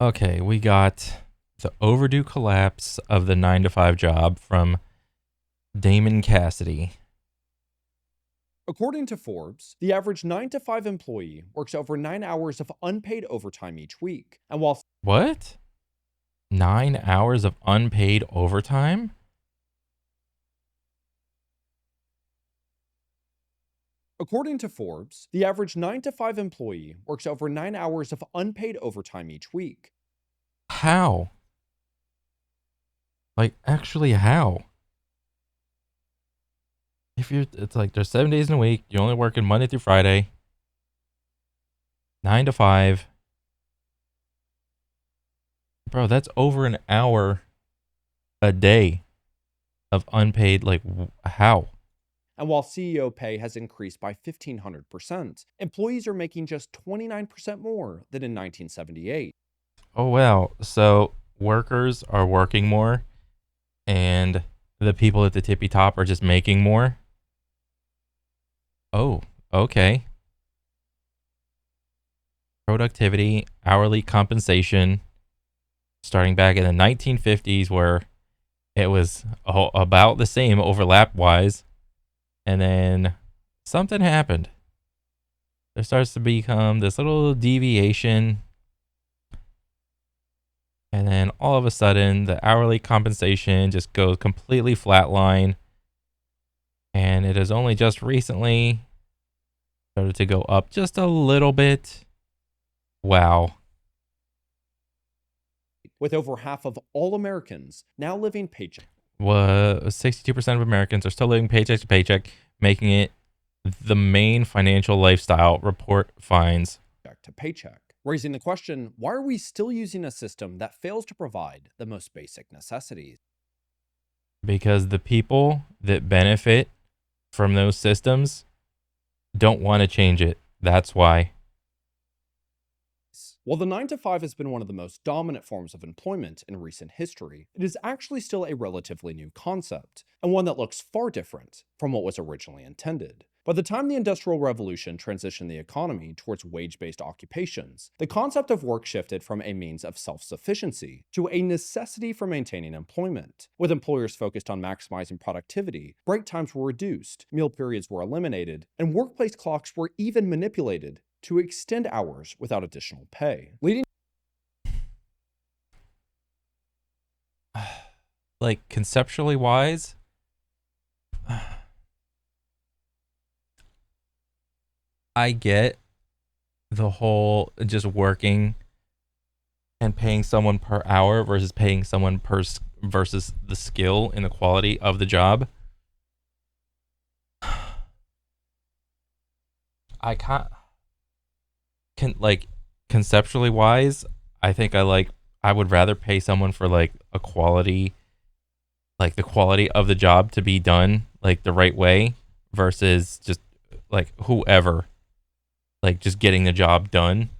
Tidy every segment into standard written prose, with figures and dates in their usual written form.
Okay, we got the overdue collapse of the 9 to 5 job from Damon Cassidy. According to Forbes, the average 9 to 5 employee works over 9 hours of unpaid overtime each week. And while What? 9 hours of unpaid overtime? According to Forbes, the average 9 to 5 employee works over 9 hours of unpaid overtime each week. How? Like, actually, how? It's like there's 7 days in a week. You're only working Monday through Friday, 9 to 5. Bro, that's over an hour a day of unpaid. Like, how? And while CEO pay has increased by 1,500%, employees are making just 29% more than in 1978. Oh, wow. So workers are working more and the people at the tippy top are just making more. Oh, okay. Productivity, hourly compensation, starting back in the 1950s, where it was about the same overlap wise. And then something happened. There starts to become this little deviation. And then all of a sudden, the hourly compensation just goes completely flatline. And it has only just recently started to go up just a little bit. Wow. With over half of all Americans now living paycheck 62% of Americans are still living paycheck to paycheck, making it the main financial lifestyle, report finds. to paycheck, raising the question, why are we still using a system that fails to provide the most basic necessities? Because the people that benefit from those systems don't want to change it. That's why. While the 9 to 5 has been one of the most dominant forms of employment in recent history, it is actually still a relatively new concept, and one that looks far different from what was originally intended. By the time the Industrial Revolution transitioned the economy towards wage based occupations, the concept of work shifted from a means of self sufficiency to a necessity for maintaining employment. With employers focused on maximizing productivity, break times were reduced, meal periods were eliminated, and workplace clocks were even manipulated to extend hours without additional pay, leading Like, conceptually wise, I get the whole just working and paying someone per hour versus paying someone versus the skill and the quality of the job. I can't can like conceptually wise, I think I would rather pay someone for like a quality, like the quality of the job to be done like the right way versus just like whoever, like just getting the job done.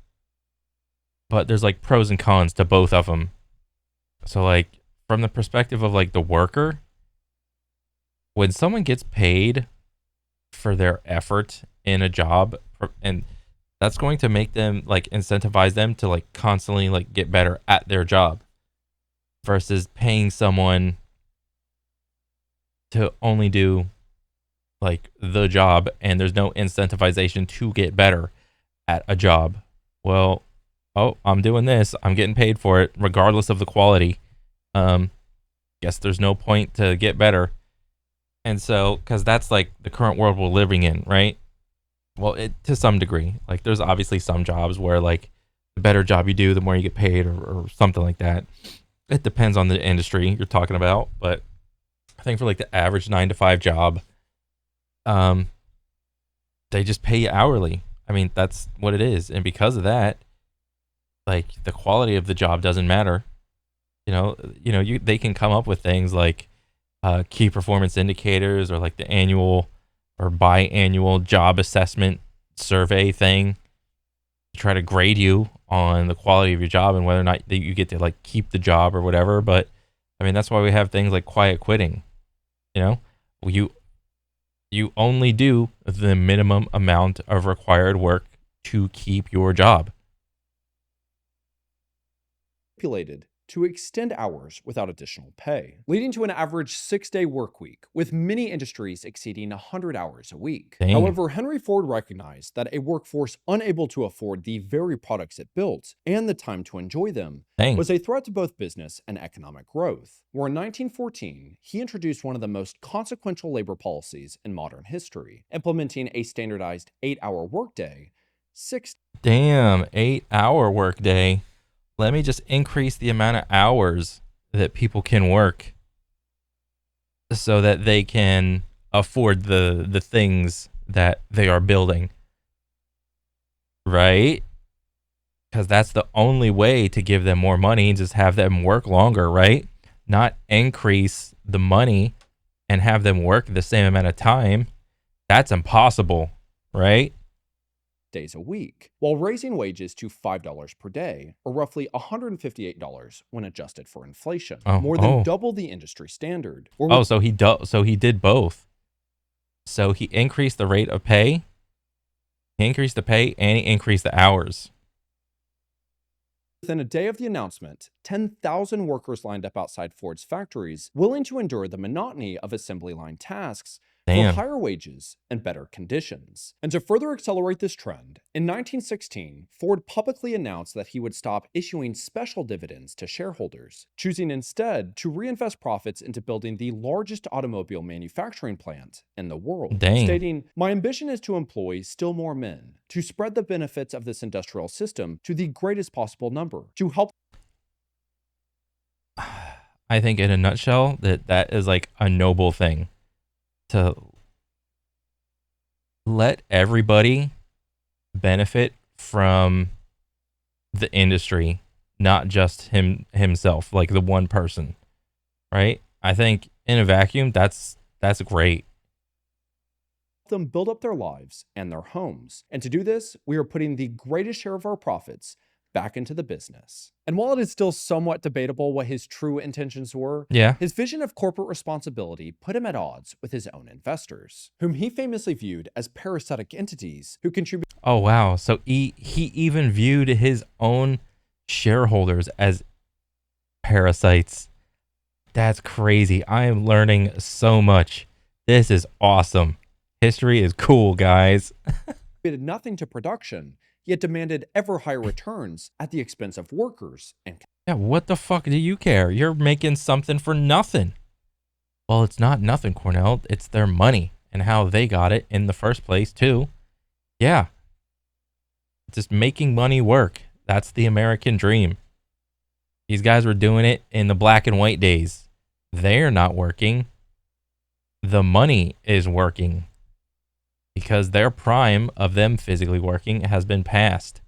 But there's like pros and cons to both of them. So like from the perspective of like the worker, when someone gets paid for their effort in a job, and that's going to make them like incentivize them to like constantly like get better at their job versus paying someone to only do like the job and there's no incentivization to get better at a job. Well, oh, I'm doing this, I'm getting paid for it regardless of the quality. um Guess there's no point to get better. And so because that's like the current world we're living in, right? Well, it to some degree, like there's obviously some jobs where like the better job you do the more you get paid, or something like that. It depends on the industry you're talking about, but I think for like the average 9 to 5 job, um they just pay you hourly. I mean, that's what it is. And because of that, like the quality of the job doesn't matter. You they can come up with things like key performance indicators, or like the annual or biannual job assessment survey thing to try to grade you on the quality of your job and whether or not that you get to like keep the job or whatever. But I mean, that's why we have things like quiet quitting. You know, you you only do the minimum amount of required work to keep your job. manipulated to extend hours without additional pay, leading to an average 6-day work week, with many industries exceeding 100 hours a week. Dang. However, Henry Ford recognized that a workforce unable to afford the very products it built and the time to enjoy them Dang. was a threat to both business and economic growth, where in 1914, he introduced one of the most consequential labor policies in modern history, implementing a standardized 8-hour workday, 6 Damn, 8-hour workday. Let me just increase the amount of hours that people can work so that they can afford the things that they are building. Right? Because that's the only way to give them more money, just have them work longer, right? Not increase the money and have them work the same amount of time. That's impossible, right? days a week, while raising wages to $5 per day, or roughly $158 when adjusted for inflation, more than double the industry standard. So he did both. So he increased the rate of pay, he increased the pay, and he increased the hours. Within a day of the announcement, 10,000 workers lined up outside Ford's factories, willing to endure the monotony of assembly line tasks for higher wages and better conditions. And to further accelerate this trend, in 1916, Ford publicly announced that he would stop issuing special dividends to shareholders, choosing instead to reinvest profits into building the largest automobile manufacturing plant in the world, stating, "My ambition is to employ still more men, to spread the benefits of this industrial system to the greatest possible number, to help." I think in a nutshell that is like a noble thing, to let everybody benefit from the industry, not just himself, like the one person, right? I think in a vacuum, that's great. Them build up their lives and their homes. And to do this, we are putting the greatest share of our profits back into the business. And while it is still somewhat debatable what his true intentions were, his vision of corporate responsibility put him at odds with his own investors, whom he famously viewed as parasitic entities who contribute. Oh, wow. So he even viewed his own shareholders as parasites. That's crazy. I am learning so much. This is awesome. History is cool, guys. Did nothing to production, yet demanded ever higher returns at the expense of workers. And yeah, what the fuck do you care? You're making something for nothing. Well, it's not nothing, Cornel. It's their money and how they got it in the first place, too. Yeah. Just making money work. That's the American dream. These guys were doing it in the black and white days. They're not working. The money is working, because their prime of them physically working has been passed.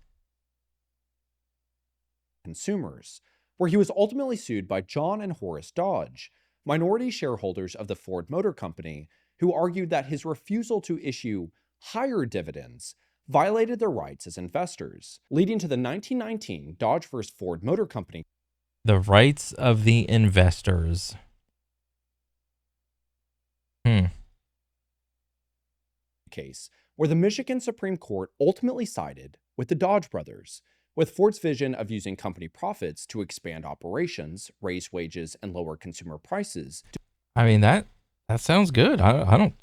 Consumers, where he was ultimately sued by John and Horace Dodge, minority shareholders of the Ford Motor Company, who argued that his refusal to issue higher dividends violated their rights as investors, leading to the 1919 Dodge vs. Ford Motor Company. The rights of the investors. Case where the Michigan Supreme Court ultimately sided with the Dodge brothers, with Ford's vision of using company profits to expand operations, raise wages, and lower consumer prices. I mean, that sounds good. I don't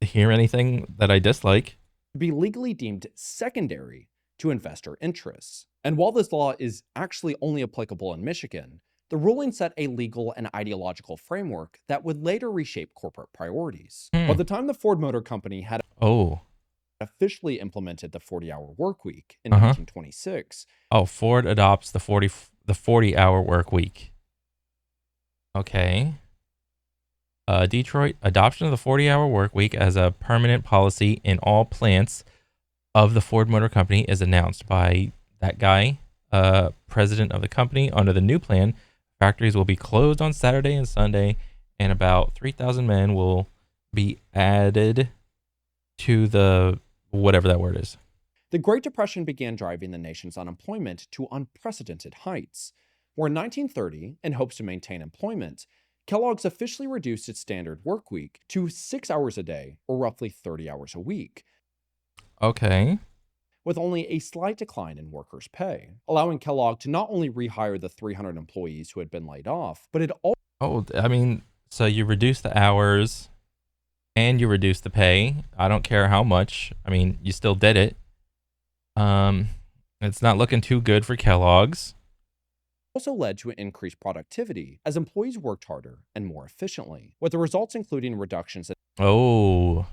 hear anything that I dislike. To be legally deemed secondary to investor interests. And while this law is actually only applicable in Michigan, the ruling set a legal and ideological framework that would later reshape corporate priorities. By the time the Ford Motor Company had officially implemented the 40-hour work week in 1926. Ford adopts the 40-hour work week. Okay. Detroit, adoption of the 40-hour work week as a permanent policy in all plants of the Ford Motor Company is announced by that guy, president of the company. Under the new plan, factories will be closed on Saturday and Sunday, and about 3,000 men will be added to the whatever that word is. The Great Depression began driving the nation's unemployment to unprecedented heights, where in 1930, in hopes to maintain employment, Kellogg's officially reduced its standard work week to 6 hours a day, or roughly 30 hours a week. Okay. with only a slight decline in workers' pay, allowing Kellogg to not only rehire the 300 employees who had been laid off, but it also Oh, I mean, so you reduce the hours and you reduce the pay. I don't care how much. I mean, you still did it. Um, it's not looking too good for Kellogg's. led to an increased productivity as employees worked harder and more efficiently, with the results including reductions in Oh,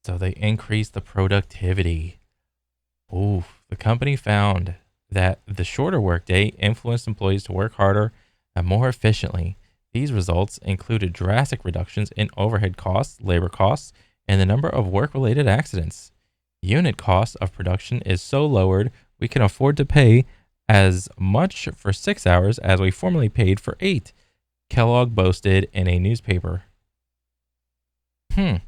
so they increased the productivity. Oh, the company found that the shorter workday influenced employees to work harder and more efficiently. These results included drastic reductions in overhead costs, labor costs, and the number of work-related accidents. Unit cost of production is so lowered we can afford to pay as much for 6 hours as we formerly paid for 8, Kellogg boasted in a newspaper. And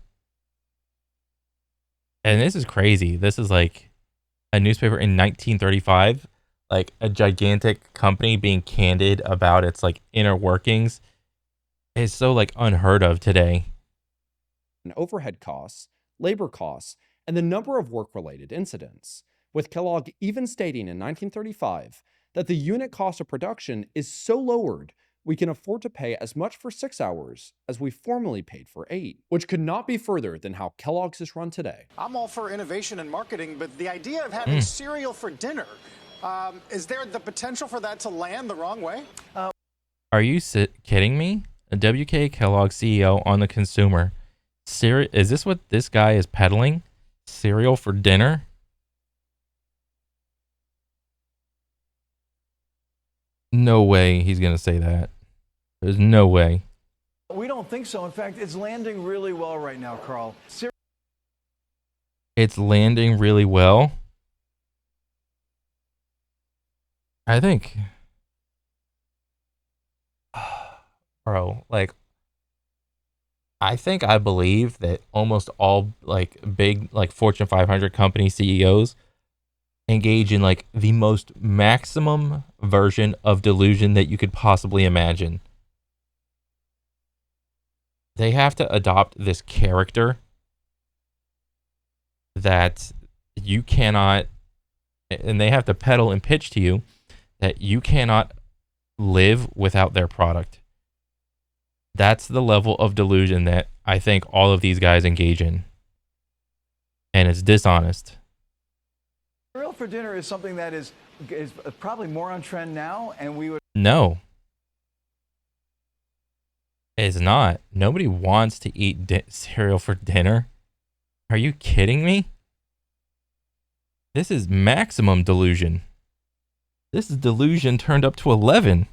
this is crazy. This is like a newspaper in 1935, like a gigantic company being candid about its like inner workings is so like unheard of today. overhead costs, labor costs, and the number of work-related incidents, with Kellogg even stating in 1935 that the unit cost of production is so lowered we can afford to pay as much for 6 hours as we formerly paid for 8, which could not be further than how Kellogg's is run today. I'm all for innovation and marketing, but the idea of having cereal for dinner, is there the potential for that to land the wrong way? Are you kidding me? A WK Kellogg CEO on the consumer. Is this what this guy is peddling? Cereal for dinner? No way he's going to say that. There's no way. We don't think so. In fact, it's landing really well right now, Carl. It's landing really well. I think, bro, like, I think I believe that almost all like big like Fortune 500 company CEOs engage in like the most maximum version of delusion that you could possibly imagine. They have to adopt this character that you cannot, and they have to peddle and pitch to you that you cannot live without their product. That's the level of delusion that I think all of these guys engage in. And it's dishonest. Cereal for dinner is something that is probably more on trend now, and we would. No. It's not. Nobody wants to eat cereal for dinner. Are you kidding me? This is maximum delusion. This is delusion turned up to 11.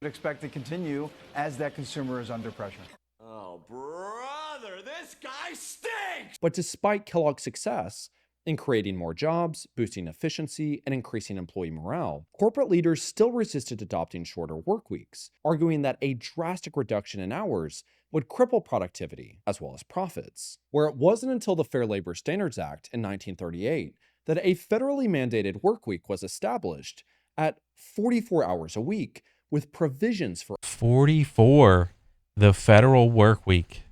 Expect to continue as that consumer is under pressure. Oh, brother, this guy stinks! But despite Kellogg's success in creating more jobs, boosting efficiency, and increasing employee morale, corporate leaders still resisted adopting shorter work weeks, arguing that a drastic reduction in hours would cripple productivity as well as profits. Where it wasn't until the Fair Labor Standards Act in 1938 that a federally mandated work week was established at 44 hours a week, with provisions for 44, the federal work week.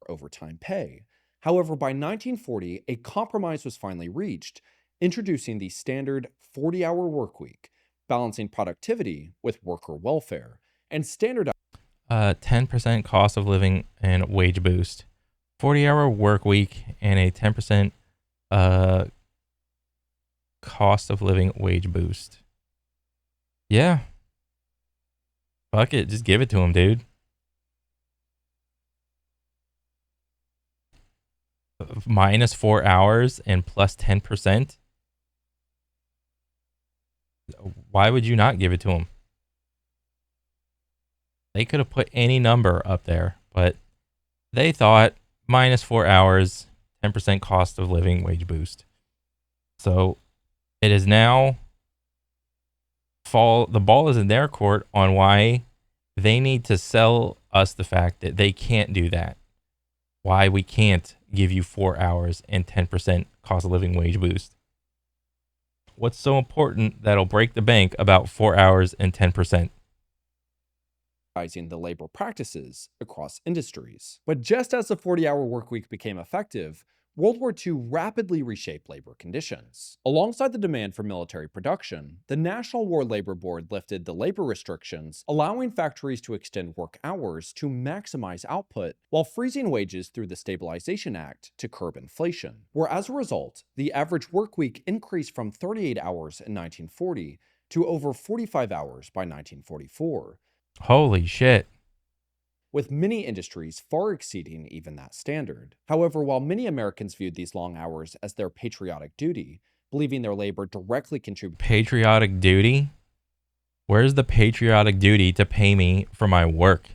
overtime pay. However, by 1940, a compromise was finally reached, introducing the standard 40-hour work week, balancing productivity with worker welfare, and standardizing 10% cost of living and wage boost. 40-hour work week and a 10% cost of living wage boost. Yeah. Fuck it. Just give it to him, dude. Minus 4 hours and plus 10%. Why would you not give it to him? They could have put any number up there, but they thought minus 4 hours, 10% cost of living wage boost. So it is now the ball is in their court on why they need to sell us the fact that they can't do that. Why we can't give you 4 hours and 10% cost of living wage boost. What's so important that'll break the bank about 4 hours and 10%? the labor practices across industries. But just as the 40-hour workweek became effective, World War II rapidly reshaped labor conditions. Alongside the demand for military production, the National War Labor Board lifted the labor restrictions, allowing factories to extend work hours to maximize output while freezing wages through the Stabilization Act to curb inflation. Where as a result, the average workweek increased from 38 hours in 1940 to over 45 hours by 1944. Holy shit. With many industries far exceeding even that standard. However, while many Americans viewed these long hours as their patriotic duty, believing their labor directly contributed Patriotic duty? Where's the patriotic duty to pay me for my work?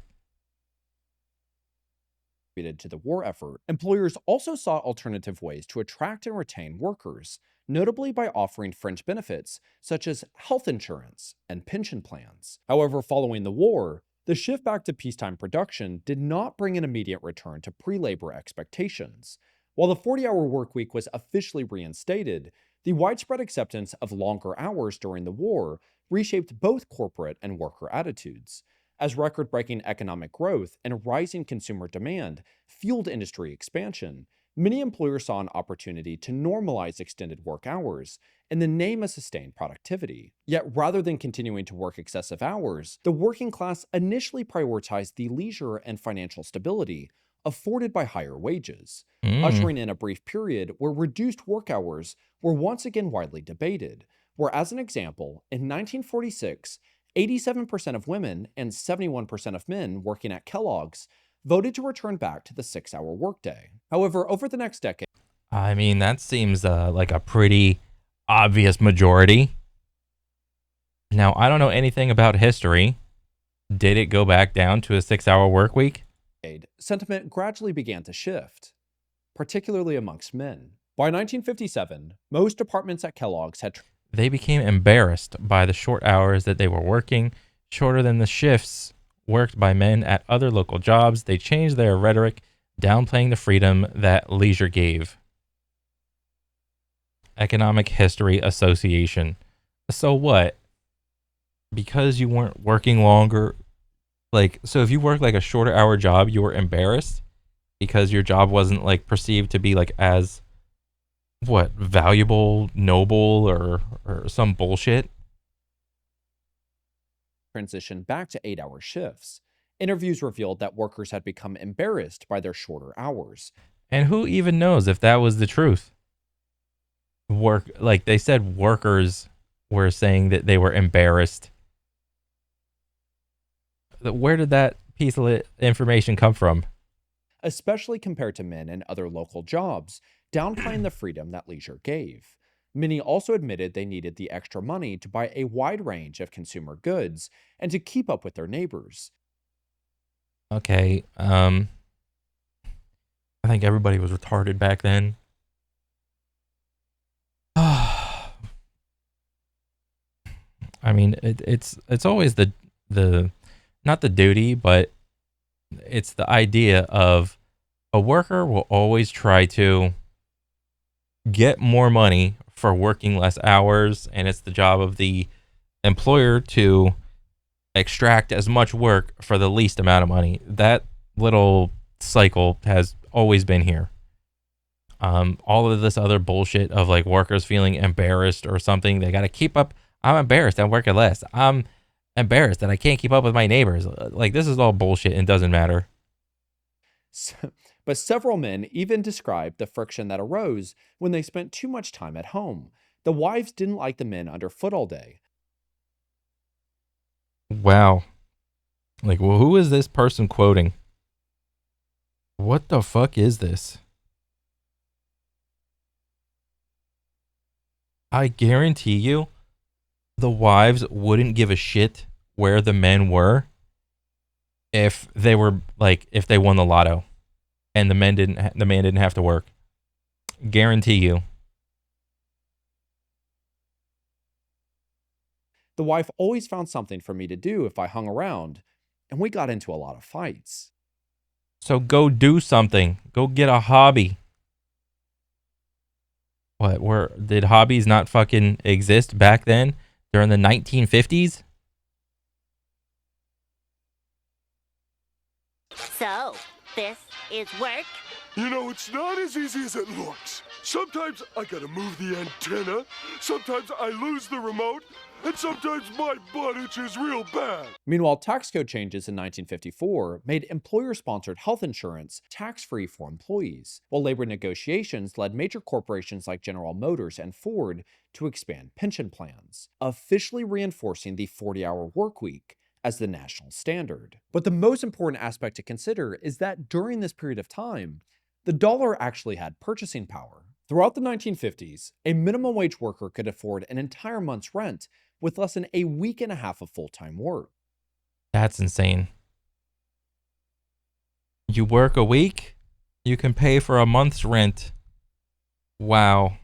to the war effort, employers also sought alternative ways to attract and retain workers, notably by offering fringe benefits such as health insurance and pension plans. However, following the war, the shift back to peacetime production did not bring an immediate return to pre-labor expectations. While the 40-hour workweek was officially reinstated, the widespread acceptance of longer hours during the war reshaped both corporate and worker attitudes. As record-breaking economic growth and rising consumer demand fueled industry expansion, many employers saw an opportunity to normalize extended work hours in the name of sustained productivity. Yet rather than continuing to work excessive hours, the working class initially prioritized the leisure and financial stability afforded by higher wages, ushering in a brief period where reduced work hours were once again widely debated, where, as an example, in 1946, 87% of women and 71% of men working at Kellogg's voted to return back to the 6-hour workday. However, over the next decade, I mean, that seems like a pretty obvious majority. Now, I don't know anything about history. Did it go back down to a 6-hour work week? sentiment gradually began to shift, particularly amongst men. By 1957, most departments at Kellogg's had They became embarrassed by the short hours that they were working, shorter than the shifts worked by men at other local jobs. They changed their rhetoric, downplaying the freedom that leisure gave. Economic History Association. So what? Because you weren't working longer, so if you worked like a shorter hour job, you were embarrassed because your job wasn't like perceived to be like as valuable, noble, or some bullshit. transitioned back to 8-hour shifts. Interviews revealed that workers had become embarrassed by their shorter hours. And who even knows if that was the truth? They said workers were saying that they were embarrassed. Where did that piece of information come from? Especially compared to men in other local jobs, downplaying the freedom that leisure gave. Many also admitted they needed the extra money to buy a wide range of consumer goods and to keep up with their neighbors. Okay, I think everybody was retarded back then. I mean, it's always the not the duty, but it's the idea of a worker will always try to get more money for working less hours, and it's the job of the employer to extract as much work for the least amount of money. That little cycle has always been here. All of this other bullshit of like workers feeling embarrassed or something, they got to keep up. I'm embarrassed I'm working less. I'm embarrassed that I can't keep up with my neighbors. Like, this is all bullshit and doesn't matter. But several men even described the friction that arose when they spent too much time at home. The wives didn't like the men underfoot all day. Wow. Like, well, who is this person quoting? What the fuck is this? I guarantee you, the wives wouldn't give a shit where the men were if they were if they won the lotto and the man didn't have to work. Guarantee you. The wife always found something for me to do if I hung around, and we got into a lot of fights. So go do something. Go get a hobby. Did hobbies not fucking exist back then during the 1950s? So, this is work? You know, it's not as easy as it looks. Sometimes I gotta move the antenna, sometimes I lose the remote, and sometimes my butt itches real bad. Meanwhile, tax code changes in 1954 made employer-sponsored health insurance tax-free for employees, while labor negotiations led major corporations like General Motors and Ford to expand pension plans, officially reinforcing the 40-hour workweek as the national standard. But the most important aspect to consider is that during this period of time, the dollar actually had purchasing power. Throughout the 1950s, a minimum wage worker could afford an entire month's rent with less than a week and a half of full-time work. That's insane. You work a week, you can pay for a month's rent. Wow.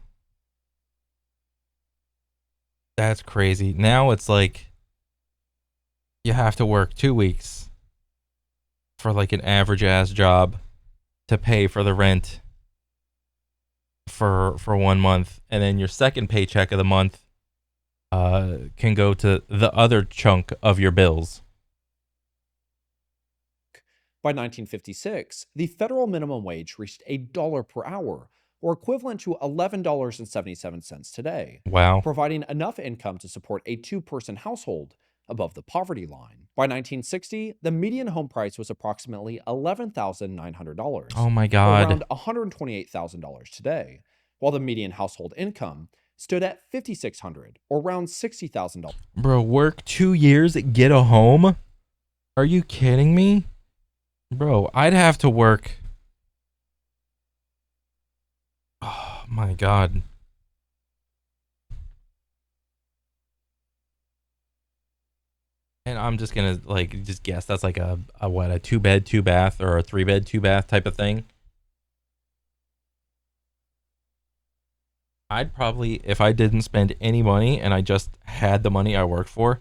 That's crazy. Now it's like you have to work 2 weeks for like an average ass job to pay for the rent for 1 month, and then your second paycheck of the month can go to the other chunk of your bills. By 1956, the federal minimum wage reached $1 per hour, or equivalent to $11.77 today, Wow. providing enough income to support a two-person household above the poverty line. By 1960, the median home price was approximately $11,900, Oh my or God. around $128,000 today, while the median household income stood at $5,600, or around $60,000. Bro, work 2 years, get a home? Are you kidding me? Bro, I'd have to work. Oh my God. And I'm just gonna like just guess that's like a what, a 2-bed 2-bath or a 3-bed 2-bath type of thing. I'd probably, if I didn't spend any money and I just had the money I worked for,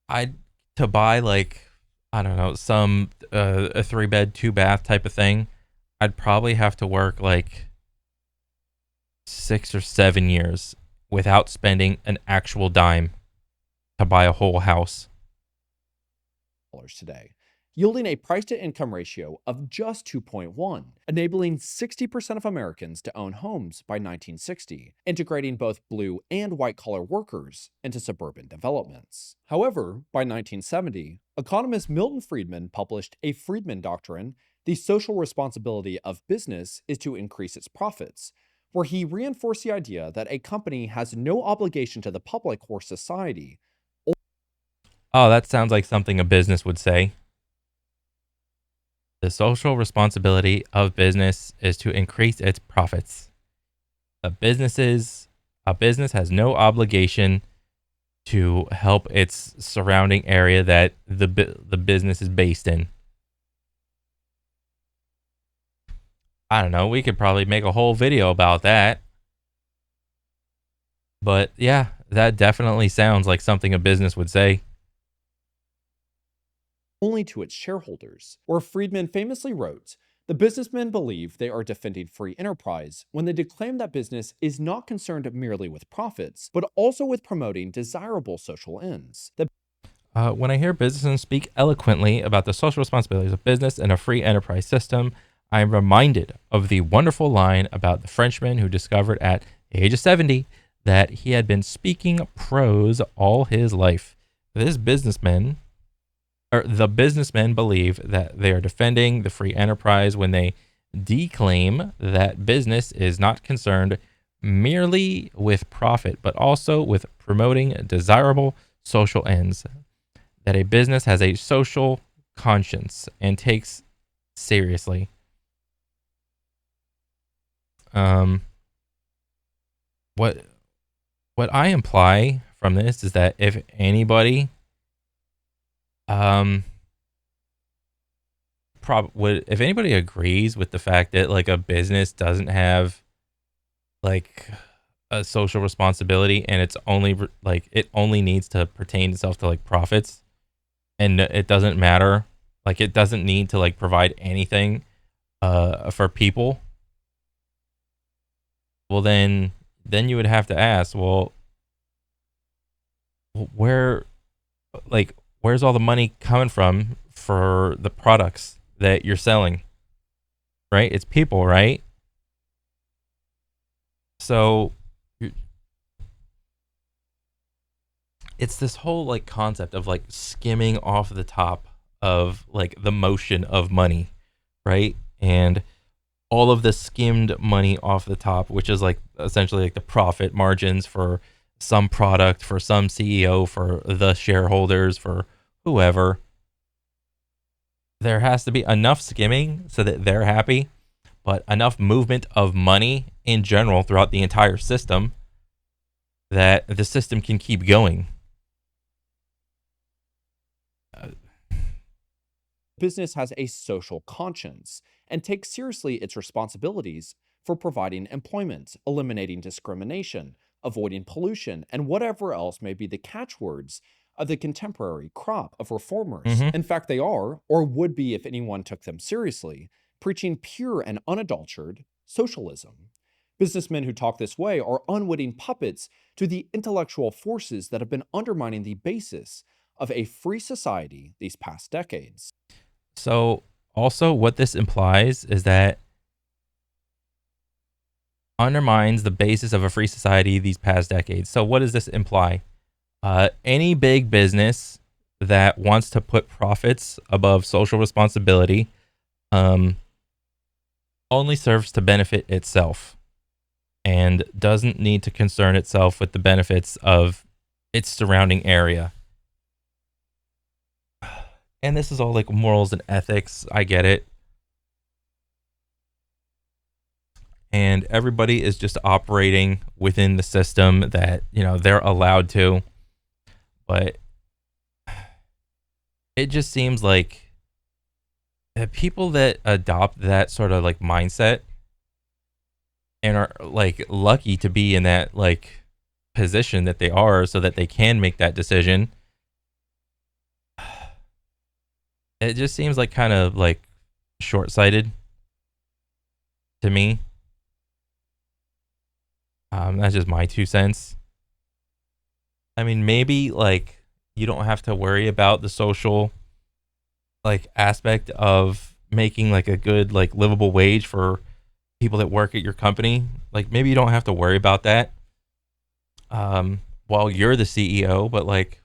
I'd to buy like, I don't know, some a 3-bed 2-bath type of thing, I'd probably have to work like 6 or 7 years without spending an actual dime to buy a whole house. Today, yielding a price-to-income ratio of just 2.1, enabling 60% of Americans to own homes by 1960, integrating both blue and white-collar workers into suburban developments. However, by 1970, economist Milton Friedman published a Friedman Doctrine, The Social Responsibility of Business is to Increase Its Profits, where he reinforced the idea that a company has no obligation to the public or society. Oh, that sounds like something a business would say. The social responsibility of business is to increase its profits. A business has no obligation to help its surrounding area that the business is based in. I don't know, we could probably make a whole video about that. But yeah, that definitely sounds like something a business would say. Only to its shareholders, where Friedman famously wrote, "The businessmen believe they are defending free enterprise when they declaim that business is not concerned merely with profits, but also with promoting desirable social ends." When I hear businessmen speak eloquently about the social responsibilities of business and a free enterprise system, I am reminded of the wonderful line about the Frenchman who discovered at the age of 70 that he had been speaking prose all his life. The businessmen believe that they are defending the free enterprise when they declaim that business is not concerned merely with profit, but also with promoting desirable social ends, that a business has a social conscience and takes seriously. What I imply from this is that if anybody if anybody agrees with the fact that like a business doesn't have like a social responsibility and it's only like it only needs to pertain itself to like profits, and it doesn't matter, like it doesn't need to like provide anything for people, well then you would have to ask, well, where's all the money coming from for the products that you're selling, right? It's people, right? So it's this whole like concept of like skimming off the top of like the motion of money, right? And all of the skimmed money off the top, which is like essentially like the profit margins for some product, for some CEO, for the shareholders, for whoever. There has to be enough skimming so that they're happy, but enough movement of money in general throughout the entire system that the system can keep going. Business has a social conscience and takes seriously its responsibilities for providing employment, eliminating discrimination, avoiding pollution, and whatever else may be the catchwords of the contemporary crop of reformers. Mhm. In fact, they are, or would be if anyone took them seriously, preaching pure and unadulterated socialism. Businessmen who talk this way are unwitting puppets to the intellectual forces that have been undermining the basis of a free society these past decades. So, also, what this implies is that undermines the basis of a free society these past decades. So, what does this imply? Any big business that wants to put profits above social responsibility only serves to benefit itself and doesn't need to concern itself with the benefits of its surrounding area. And this is all like morals and ethics. I get it. And everybody is just operating within the system that, you know, they're allowed to. But it just seems like people that adopt that sort of like mindset and are like lucky to be in that like position that they are so that they can make that decision. It just seems like kind of like short-sighted to me. That's just my 2 cents. I mean, maybe like you don't have to worry about the social like aspect of making like a good like livable wage for people that work at your company. Like maybe you don't have to worry about that while you're the CEO, but like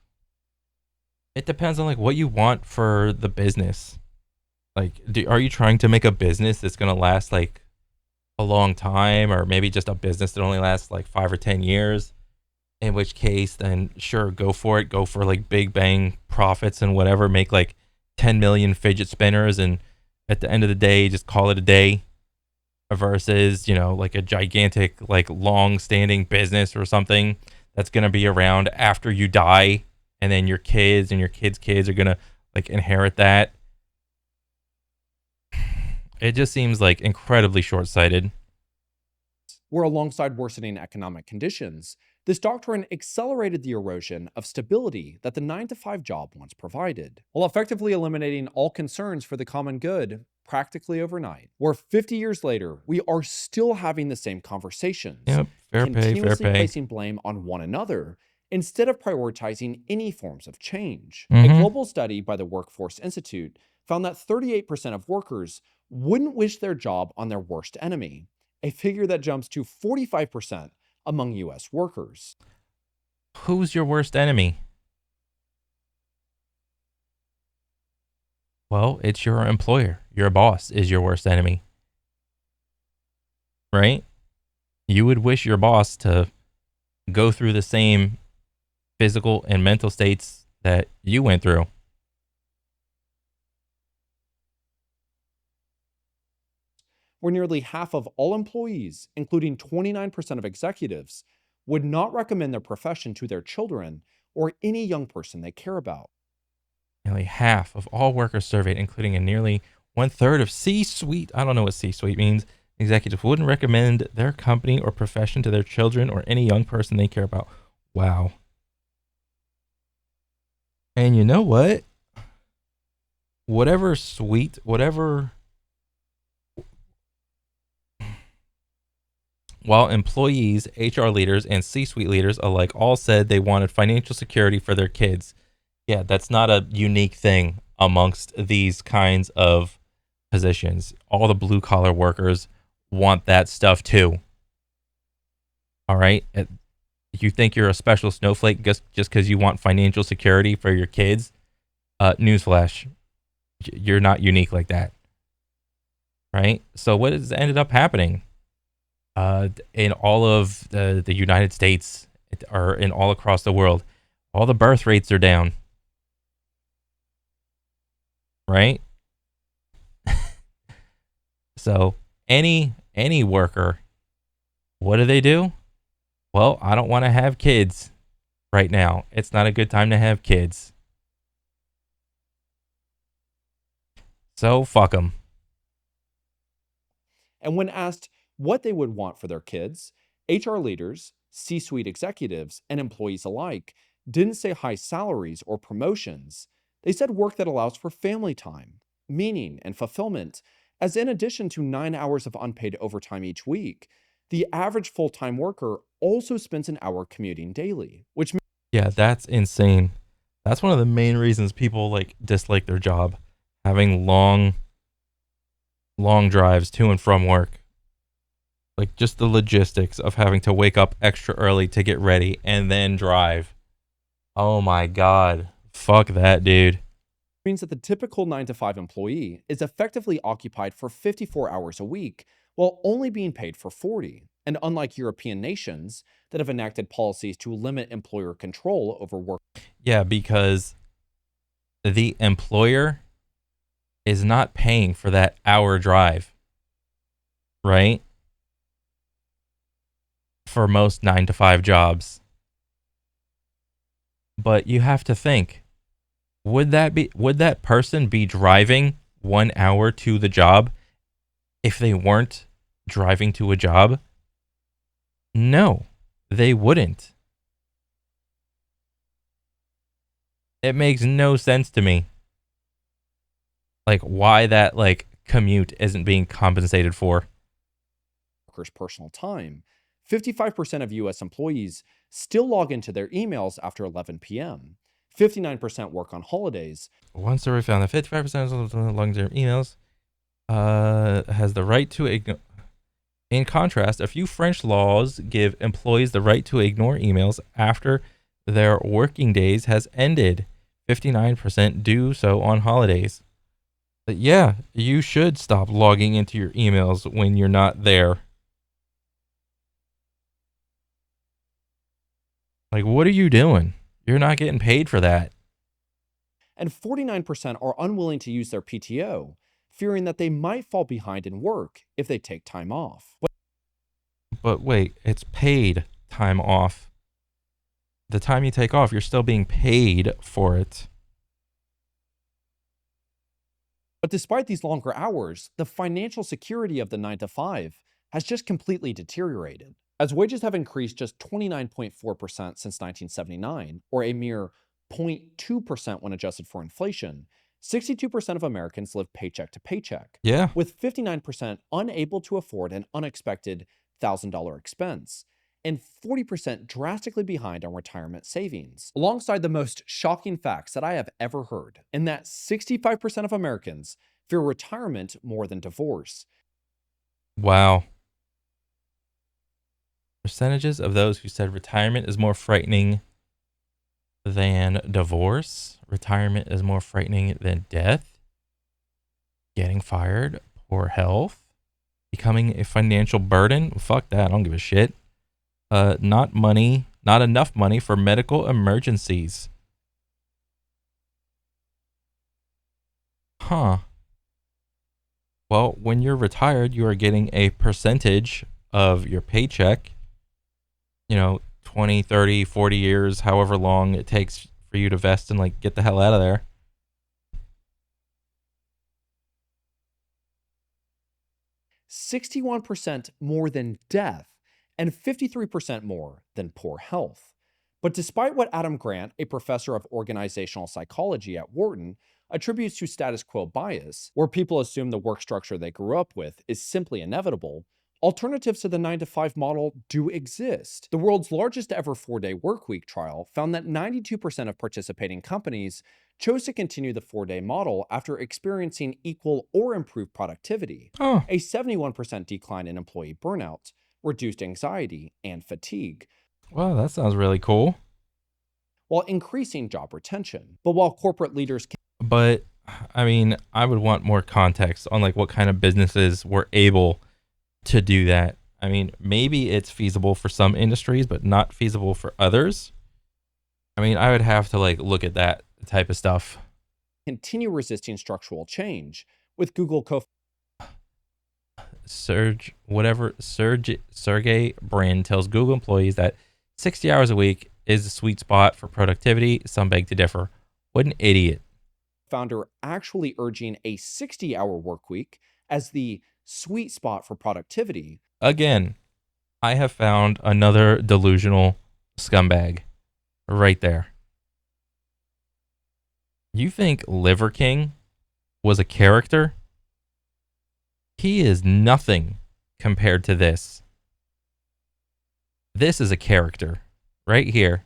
it depends on like what you want for the business. Like, are you trying to make a business that's gonna last like a long time, or maybe just a business that only lasts like 5 or 10 years? In which case, then sure, go for it. Go for like big bang profits and whatever. Make like 10 million fidget spinners, and at the end of the day, just call it a day. Versus, you know, like a gigantic, like long-standing business or something that's gonna be around after you die, and then your kids and your kids' kids are gonna like inherit that. It just seems like incredibly short-sighted. Where alongside worsening economic conditions, this doctrine accelerated the erosion of stability that the 9 to 5 job once provided, while effectively eliminating all concerns for the common good practically overnight. Where 50 years later, we are still having the same conversations, Yep, fair pay, fair continuously pay. placing blame on one another instead of prioritizing any forms of change. A Mhm. global study by the Workforce Institute found that 38% of workers wouldn't wish their job on their worst enemy, a figure that jumps to 45% among US workers. Who's your worst enemy? Well, it's your employer. Your boss is your worst enemy. Right? You would wish your boss to go through the same physical and mental states that you went through. Where nearly half of all employees, including 29% of executives, would not recommend their profession to their children or any young person they care about. Nearly half of all workers surveyed, including a nearly 1/3 of C-suite, I don't know what C-suite means, executives wouldn't recommend their company or profession to their children or any young person they care about. Wow. And you know what? While employees, HR leaders, and C-suite leaders alike all said they wanted financial security for their kids. Yeah, that's not a unique thing amongst these kinds of positions. All the blue collar workers want that stuff too. All right. You think you're a special snowflake just because you want financial security for your kids? Newsflash, you're not unique like that. Right. So what has ended up happening? In all of the United States or in all across the world, all the birth rates are down. Right? So any worker, what do? Well, I don't want to have kids right now. It's not a good time to have kids. So fuck them. And when asked what they would want for their kids, HR leaders, C-suite executives, and employees alike didn't say high salaries or promotions. They said work that allows for family time, meaning, and fulfillment, as in addition to 9 hours of unpaid overtime each week, the average full-time worker also spends an hour commuting daily, which Yeah, that's insane. That's one of the main reasons people like dislike their job, having long drives to and from work. Like just the logistics of having to wake up extra early to get ready and then drive. Oh my God. Fuck that, dude. means that the typical 9-to-5 employee is effectively occupied for 54 hours a week while only being paid for 40. And unlike European nations that have enacted policies to limit employer control over work. Yeah, because the employer is not paying for that hour drive, right? For most 9-to-5 jobs. But you have to think, would that person be driving 1 hour to the job if they weren't driving to a job? No, they wouldn't. It makes no sense to me. Like why that like commute isn't being compensated for. Workers' personal time. 55% of US employees still log into their emails after 11 p.m. 59% work on holidays. One survey found that 55% of long-term emails has the right to ignore. In contrast, a few French laws give employees the right to ignore emails after their working days has ended. 59% do so on holidays. But yeah, you should stop logging into your emails when you're not there. Like, what are you doing? You're not getting paid for that. And 49% are unwilling to use their PTO, fearing that they might fall behind in work if they take time off. But wait, it's paid time off. The time you take off, you're still being paid for it. But despite these longer hours, the financial security of the 9-to-5 has just completely deteriorated, as wages have increased just 29.4% since 1979, or a mere 0.2% when adjusted for inflation. 62% of Americans live paycheck to paycheck, Yeah. with 59% unable to afford an unexpected $1,000 expense, and 40% drastically behind on retirement savings, alongside the most shocking facts that I have ever heard, in that 65% of Americans fear retirement more than divorce. Wow. Percentages of those who said retirement is more frightening than divorce. Retirement is more frightening than death. Getting fired. Poor health. Becoming a financial burden. Fuck that. I don't give a shit. Not enough money for medical emergencies. Huh. Well, when you're retired, you are getting a percentage of your paycheck. 20, 30, 40 years, however long it takes for you to vest and like get the hell out of there. %61% more than death, and 53% more than poor health. But despite what Adam Grant, a professor of organizational psychology at Wharton, attributes to status quo bias, where people assume the work structure they grew up with is simply inevitable, Alternatives to the 9 to 5 model do exist. The world's largest ever 4-day workweek trial found that 92% of participating companies chose to continue the 4-day model after experiencing equal or improved productivity, Oh, a 71% decline in employee burnout, reduced anxiety, and fatigue, well, that sounds really cool. while increasing job retention. But while corporate leaders But I mean, I would want more context on like what kind of businesses were able to do that. I mean, maybe it's feasible for some industries, but not feasible for others. I mean, I would have to like look at that type of stuff. continue resisting structural change, with Google co Sergey Brin tells Google employees that 60 hours a week is the sweet spot for productivity. Some beg to differ. What an idiot. founder actually urging a 60-hour work week as the sweet spot for productivity. Again, I have found another delusional scumbag right there. You think Liver King was a character? He is nothing compared to this. This is a character right here.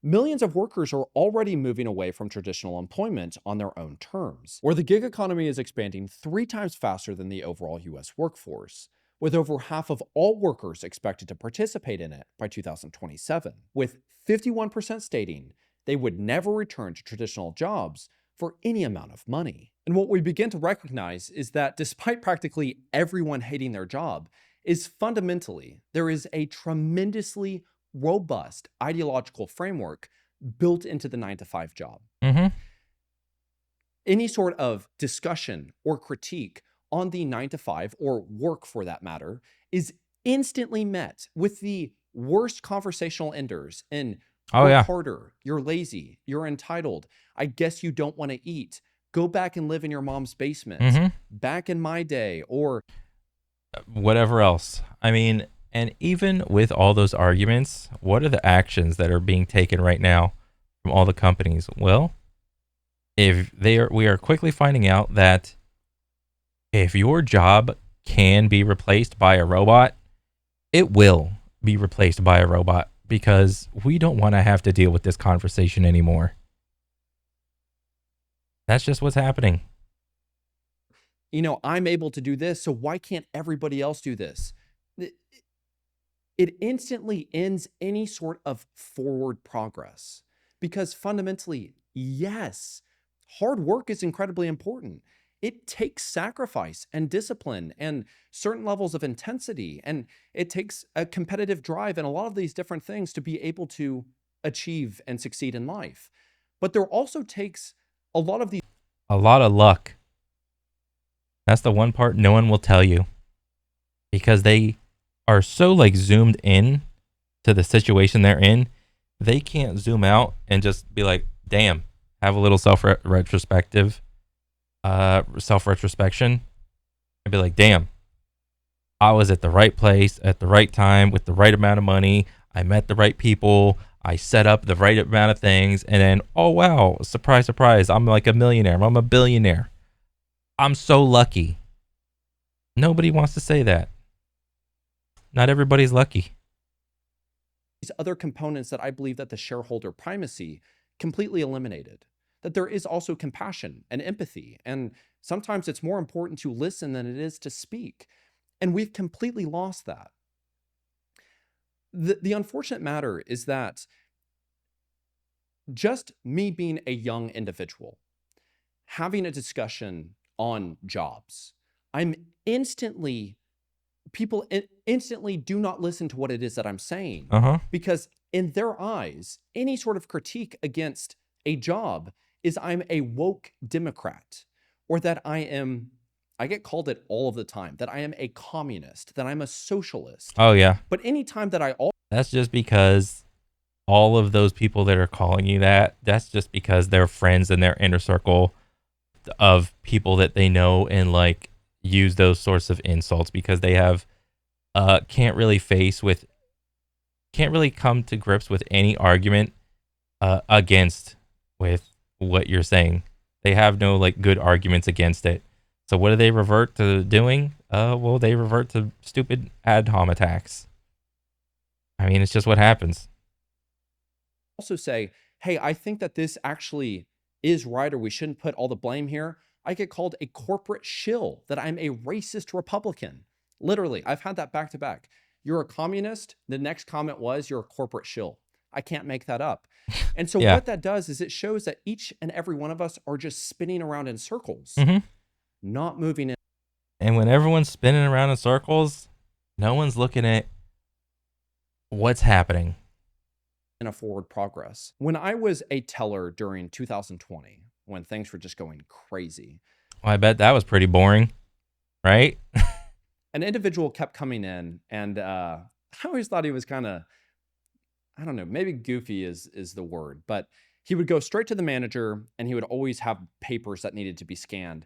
Millions of workers are already moving away from traditional employment on their own terms, where the gig economy is expanding 3 times faster than the overall US workforce, with over half of all workers expected to participate in it by 2027, with 51% stating they would never return to traditional jobs for any amount of money. And what we begin to recognize is that despite practically everyone hating their job, is fundamentally there is a tremendously robust ideological framework built into the 9 to 5 job. Mm-hmm. Any sort of discussion or critique on the 9 to 5 or work for that matter is instantly met with the worst conversational enders in Oh, work yeah. harder, you're lazy, you're entitled, I guess you don't want to eat, go back and live in your mom's basement, Mhm. back in my day, or Whatever else. I mean, and even with all those arguments, what are the actions that are being taken right now from all the companies? Well, we are quickly finding out that if your job can be replaced by a robot, it will be replaced by a robot because we don't want to have to deal with this conversation anymore. That's just what's happening. I'm able to do this, so why can't everybody else do this? It instantly ends any sort of forward progress because fundamentally, yes, hard work is incredibly important. It takes sacrifice and discipline and certain levels of intensity, and it takes a competitive drive and a lot of these different things to be able to achieve and succeed in life. But there also takes a lot of these A lot of luck. That's the one part no one will tell you because they are so like zoomed in to the situation they're in. They can't zoom out and just be like, damn, have a little self-retrospection and be like, damn, I was at the right place at the right time with the right amount of money. I met the right people. I set up the right amount of things. And then, oh, wow, surprise, surprise. I'm like a millionaire. I'm a billionaire. I'm so lucky. Nobody wants to say that. Not everybody's lucky. other components that I believe that the shareholder primacy completely eliminated. That there is also compassion and empathy, and sometimes it's more important to listen than it is to speak. And we've completely lost that. The unfortunate matter is that just me being a young individual, having a discussion on jobs, people instantly do not listen to what it is that I'm saying. Because in their eyes, any sort of critique against a job is I'm a woke Democrat, or that I get called it all of the time, that I am a communist, that I'm a socialist. Oh, yeah. But anytime that That's just because all of those people that are calling you that, that's just because they're friends in their inner circle of people that they know and like use those sorts of insults because they have can't really come to grips with any argument against with what you're saying. They have no like good arguments against it. So what do they revert to doing? Well, they revert to stupid ad hom attacks. I mean, it's just what happens. Also say, hey, I think that this actually is right, or we shouldn't put all the blame here. I get called a corporate shill, that I'm a racist Republican. Literally, I've had that back to back. You're a communist. The next comment was, you're a corporate shill. I can't make that up. And so Yeah. what that does is it shows that each and every one of us are just spinning around in circles, not moving in. And when everyone's spinning around in circles, no one's looking at what's happening in a forward progress. When I was a teller during 2020, when things were just going crazy, well, I bet that was pretty boring, right? an individual kept coming in, and I always thought he was kind of, I don't know, maybe goofy is the word, but he would go straight to the manager, and he would always have papers that needed to be scanned.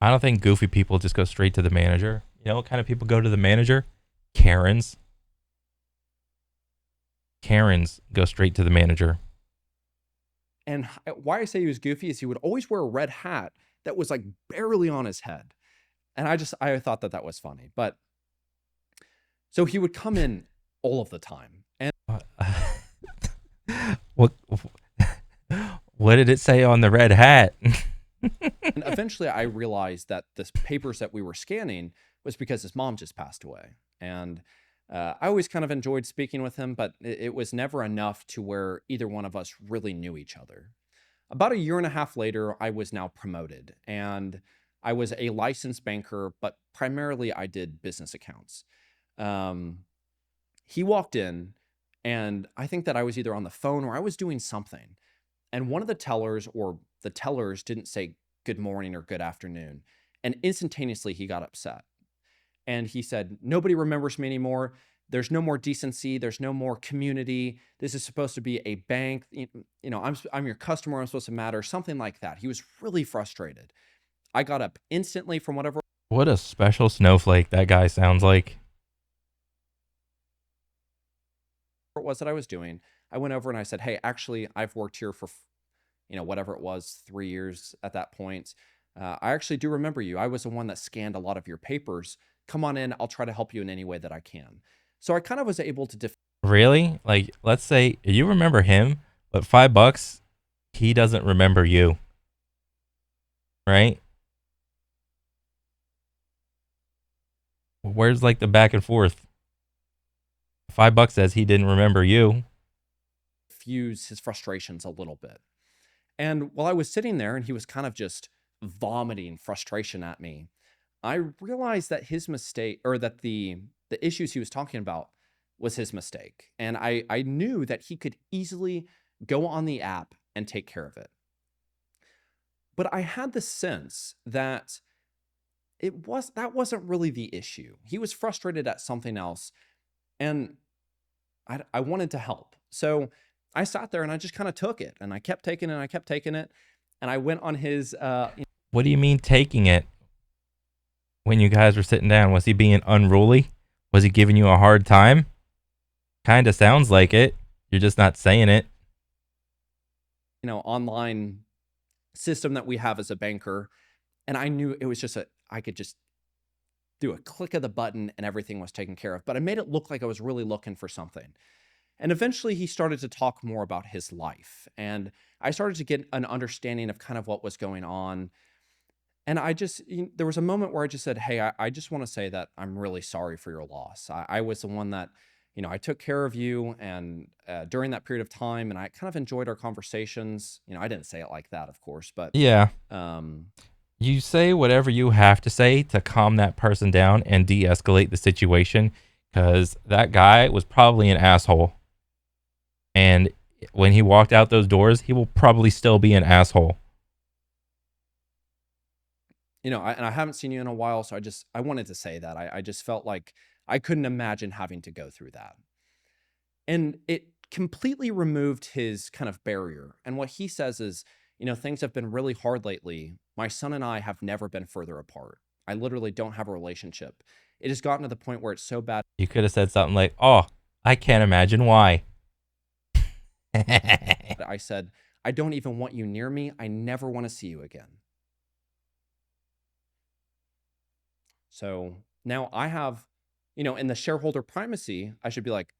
I don't think goofy people just go straight to the manager. You know what kind of people go to the manager? Karens. Karens go straight to the manager. And why I say he was goofy is he would always wear a red hat that was like barely on his head. And I thought that was funny. But so he would come in all of the time. And what did it say on the red hat? and eventually I realized that the papers that we were scanning was because his mom just passed away. And I always kind of enjoyed speaking with him, but it was never enough to where either one of us really knew each other. About a year and a half later, I was now promoted, and I was a licensed banker, but primarily I did business accounts. He walked in, and I think that I was either on the phone or I was doing something. And one of the tellers or the tellers didn't say good morning or good afternoon. And instantaneously he got upset. And he said, nobody remembers me anymore. There's no more decency. There's no more community. This is supposed to be a bank. You know, I'm your customer. I'm supposed to matter. Something like that. He was really frustrated. I got up instantly from whatever. What a special snowflake that guy sounds like. It was that I was doing. I went over and I said, hey, actually, I've worked here for, whatever it was, 3 years at that point. I actually do remember you. I was the one that scanned a lot of your papers. Come on in. I'll try to help you in any way that I can. So I kind of was able to Really? Like, let's say you remember him, but $5, he doesn't remember you. Right? Where's like the back and forth? $5 says he didn't remember you. diffuse his frustrations a little bit. And while I was sitting there and he was kind of just vomiting frustration at me, I realized that his mistake, or that the issues he was talking about was his mistake. And I knew that he could easily go on the app and take care of it. But I had the sense that that wasn't really the issue. He was frustrated at something else, and I wanted to help. So I sat there and I just kind of took it, and I kept taking it and I kept taking it. And I went on his, What do you mean taking it? When you guys were sitting down, was he being unruly? Was he giving you a hard time? Kind of sounds like it. You're just not saying it. Online system that we have as a banker. And I knew it was just I could just do a click of the button and everything was taken care of. But I made it look like I was really looking for something. And eventually he started to talk more about his life. And I started to get an understanding of kind of what was going on. And there was a moment where I just said, hey, I just want to say that I'm really sorry for your loss. I was the one that, I took care of you and during that period of time, and I kind of enjoyed our conversations. I didn't say it like that, of course, but Yeah. You say whatever you have to say to calm that person down and de-escalate the situation, because that guy was probably an asshole. And when he walked out those doors, he will probably still be an asshole. and I haven't seen you in a while, so I wanted to say that. I just felt like I couldn't imagine having to go through that. And it completely removed his kind of barrier. And what he says is, things have been really hard lately. My son and I have never been further apart. I literally don't have a relationship. It has gotten to the point where it's so bad. You could have said something like, oh, I can't imagine why. I said, I don't even want you near me. I never want to see you again. So now I have, in the shareholder primacy, I should be like,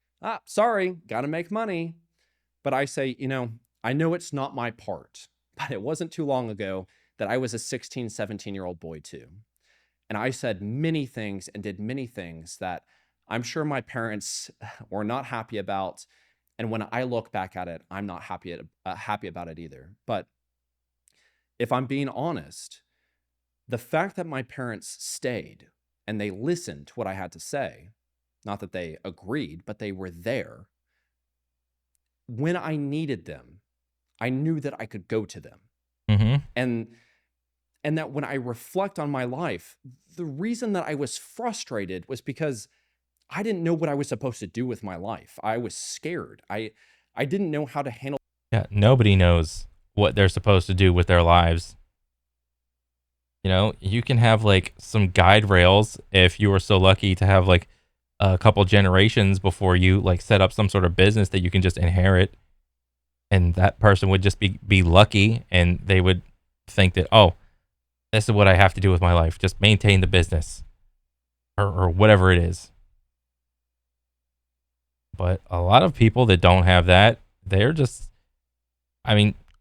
sorry, got to make money. But I say, I know it's not my part, but it wasn't too long ago that I was a 16, 17-year-old boy too. And I said many things and did many things that I'm sure my parents were not happy about. And when I look back at it, I'm not happy about it either. But if I'm being honest, the fact that my parents stayed and they listened to what I had to say, not that they agreed, but they were there. When I needed them, I knew that I could go to them. Mm-hmm. And that when I reflect on my life, the reason that I was frustrated was because I didn't know what I was supposed to do with my life. I was scared. I didn't know how to handle. Yeah, nobody knows what they're supposed to do with their lives. You can have like some guide rails if you were so lucky to have like a couple generations before you like set up some sort of business that you can just inherit. And that person would just be lucky, and they would think that, oh, this is what I have to do with my life. Just maintain the business or whatever it is. But a lot of people that don't have that, they're just,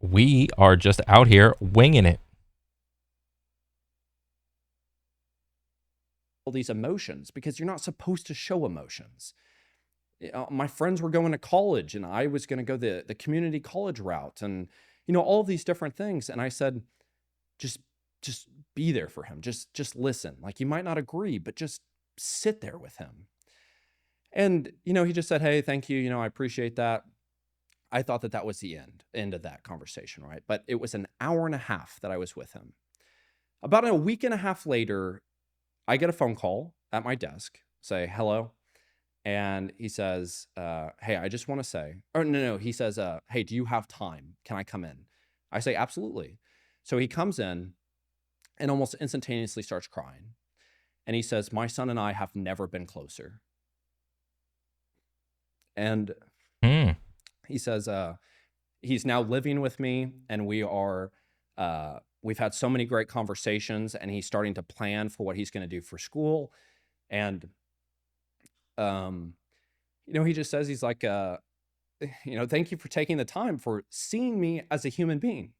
we are just out here winging it. All these emotions because you're not supposed to show emotions. My friends were going to college and I was going to go the community college route and, all of these different things. And I said, just be there for him. Just listen. Like, you might not agree, but just sit there with him. And, he just said, hey, thank you. I appreciate that. I thought that was the end of that conversation, right? But it was an hour and a half that I was with him. About a week and a half later, I get a phone call at my desk, say, hello. And he says, hey, I just want to say, or no, he says, hey, do you have time? Can I come in? I say, absolutely. So he comes in and almost instantaneously starts crying. And he says, my son and I have never been closer. And he says, he's now living with me and we've had so many great conversations and he's starting to plan for what he's going to do for school. And, he just says, he's like, thank you for taking the time for seeing me as a human being.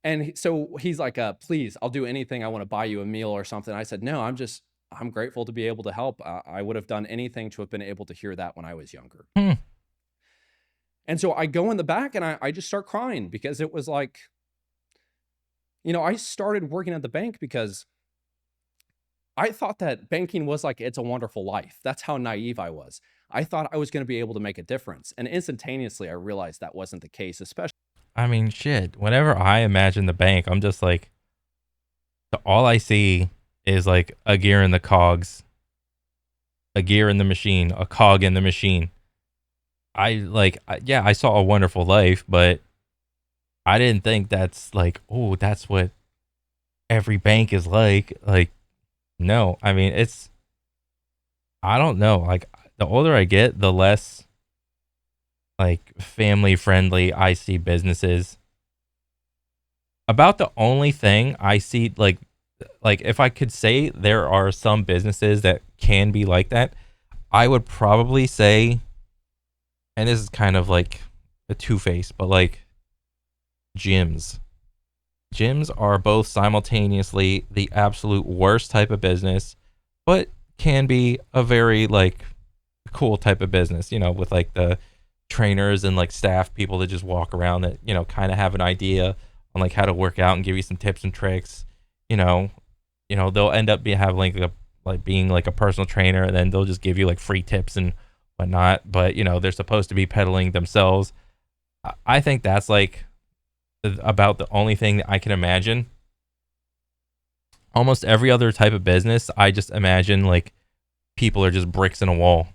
And so he's like, please, I'll do anything. I want to buy you a meal or something. I said, no, I'm grateful to be able to help. I would have done anything to have been able to hear that when I was younger. And so I go in the back and I just start crying because it was like, I started working at the bank because I thought that banking was like, it's a wonderful life. That's how naive I was. I thought I was going to be able to make a difference. And instantaneously, I realized that wasn't the case, especially. Shit. Whenever I imagine the bank, I'm just like, all I see is like a gear in the cogs, a gear in the machine, a cog in the machine. I saw A Wonderful Life, but I didn't think that's like, oh, that's what every bank is like. Like, no, I don't know. Like, the older I get, the less like family friendly I see businesses. About the only thing I see, like if I could say there are some businesses that can be like that, I would probably say, and this is kind of like a two-face, but like gyms. Gyms are both simultaneously the absolute worst type of business, but can be a very like cool type of business, with like the trainers and like staff people that just walk around that, kind of have an idea on like how to work out and give you some tips and tricks. They'll end up being like a personal trainer, and then they'll just give you like free tips and whatnot. But they're supposed to be peddling themselves. I think that's like about the only thing that I can imagine. Almost every other type of business, I just imagine like people are just bricks in a wall.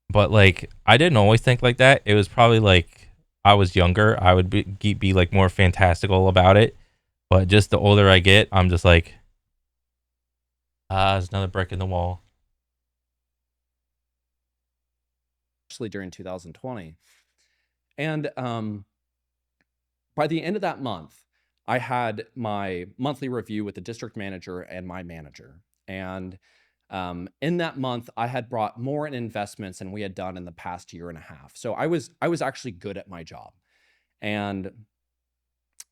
But like, I didn't always think like that. It was probably like I was younger, I would be like more fantastical about it. But just the older I get, I'm just like, there's another brick in the wall. Especially during 2020. And by the end of that month, I had my monthly review with the district manager and my manager. And in that month, I had brought more in investments than we had done in the past year and a half. So I was actually good at my job. And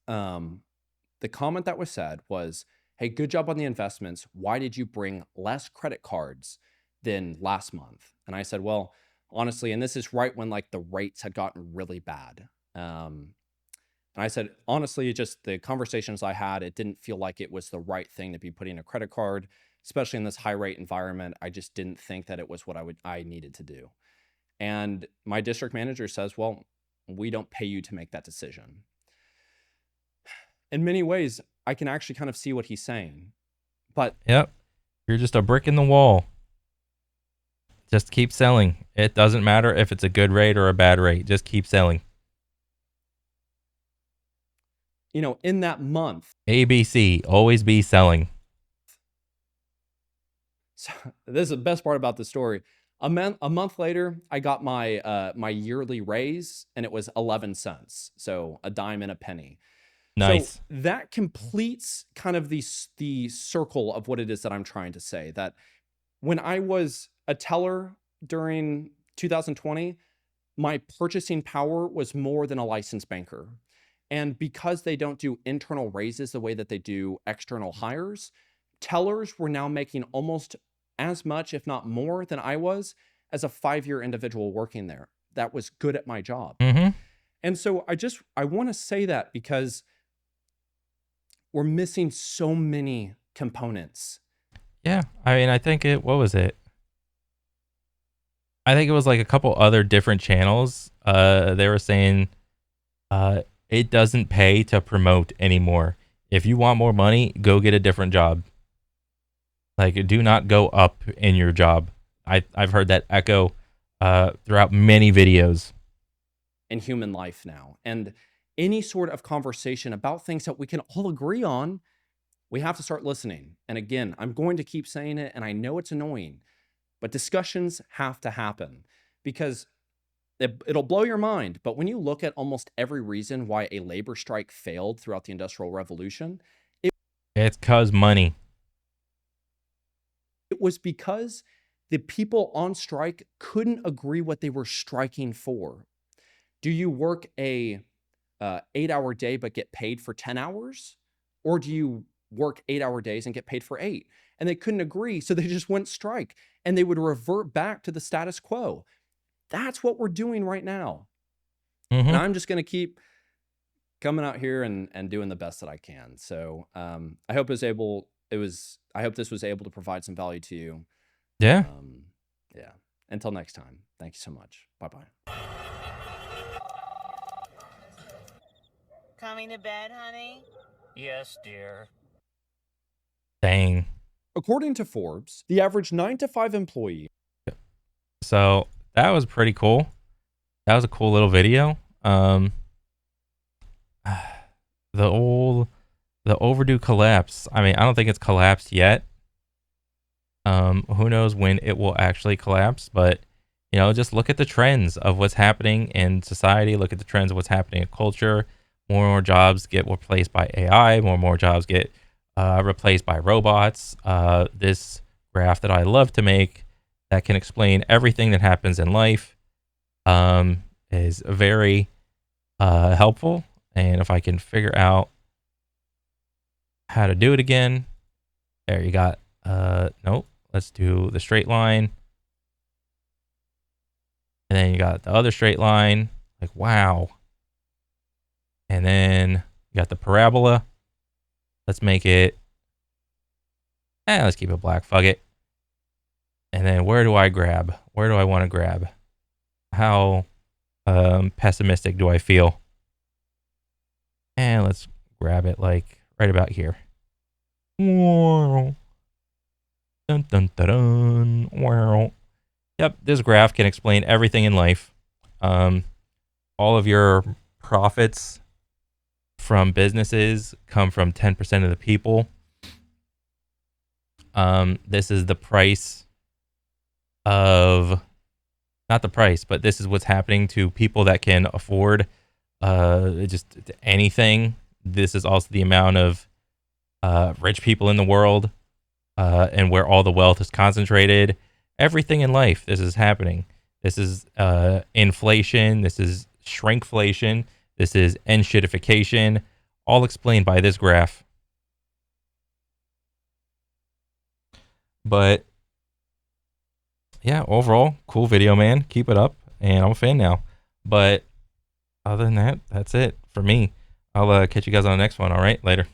the comment that was said was, "Hey, good job on the investments. Why did you bring less credit cards than last month?" And I said, "Well, honestly," and this is right when like the rates had gotten really bad. And I said, honestly, just the conversations I had, it didn't feel like it was the right thing to be putting a credit card, especially in this high rate environment. I just didn't think that it was what I needed to do. And my district manager says, "Well, we don't pay you to make that decision." In many ways, I can actually kind of see what he's saying. But Yep. You're just a brick in the wall. Just keep selling. It doesn't matter if it's a good rate or a bad rate. Just keep selling. in that month, ABC, always be selling. so this is the best part about the story. A month later, I got my yearly raise, and it was 11 cents, so a dime and a penny. Nice. So that completes kind of the circle of what it is that I'm trying to say. That when I was a teller during 2020, my purchasing power was more than a licensed banker. And because they don't do internal raises the way that they do external hires, tellers were now making almost as much, if not more, than I was as a 5-year individual working there that was good at my job. Mm-hmm. And so I want to say that because we're missing so many components. Yeah. I mean, I think what was it? I think it was like a couple other different channels. They were saying it doesn't pay to promote anymore. If you want more money, go get a different job. Like, do not go up in your job. I've heard that echo throughout many videos. In human life now. And any sort of conversation about things that we can all agree on, we have to start listening. And again, I'm going to keep saying it, and I know it's annoying, but discussions have to happen because it'll blow your mind. But when you look at almost every reason why a labor strike failed throughout the Industrial Revolution, It's 'cause money. it was because the people on strike couldn't agree what they were striking for. Do you work a 8-hour day but get paid for 10 hours? Or do you work 8-hour days and get paid for 8? And they couldn't agree, so they just went strike, and they would revert back to the status quo. That's what we're doing right now. Mm-hmm. And I'm just going to keep coming out here and doing the best that I can. So I hope I hope this was able to provide some value to you. Yeah. Yeah. Until next time. Thank you so much. Bye-bye. Coming to bed, honey? Yes, dear. Dang. According to Forbes, the average 9-to-5 employee. So that was pretty cool. That was a cool little video. The overdue collapse. I mean, I don't think it's collapsed yet. Who knows when it will actually collapse, but just look at the trends of what's happening in society. Look at the trends of what's happening in culture. More and more jobs get replaced by AI. More and more jobs get replaced by robots. This graph that I love to make that can explain everything that happens in life is very helpful. And if I can figure out how to do it again, there you got. Nope. Let's do the straight line. And then you got the other straight line. Like, wow. And then you got the parabola. Let's make it. Let's keep it black. Fuck it. And then where do I grab? Where do I want to grab? How pessimistic do I feel? And let's grab it like right about here. Dun, dun, dun, dun. Wow. Yep, this graph can explain everything in life. All of your profits from businesses come from 10% of the people. This is the price of, not the price, but this is what's happening to people that can afford just anything this is also the amount of rich people in the world, and where all the wealth is concentrated. Everything in life, this is happening. This is inflation. This is shrinkflation. This is enshittification. All explained by this graph. But yeah, overall, cool video, man. Keep it up, and I'm a fan now. But other than that, that's it for me. I'll catch you guys on the next one. All right, later.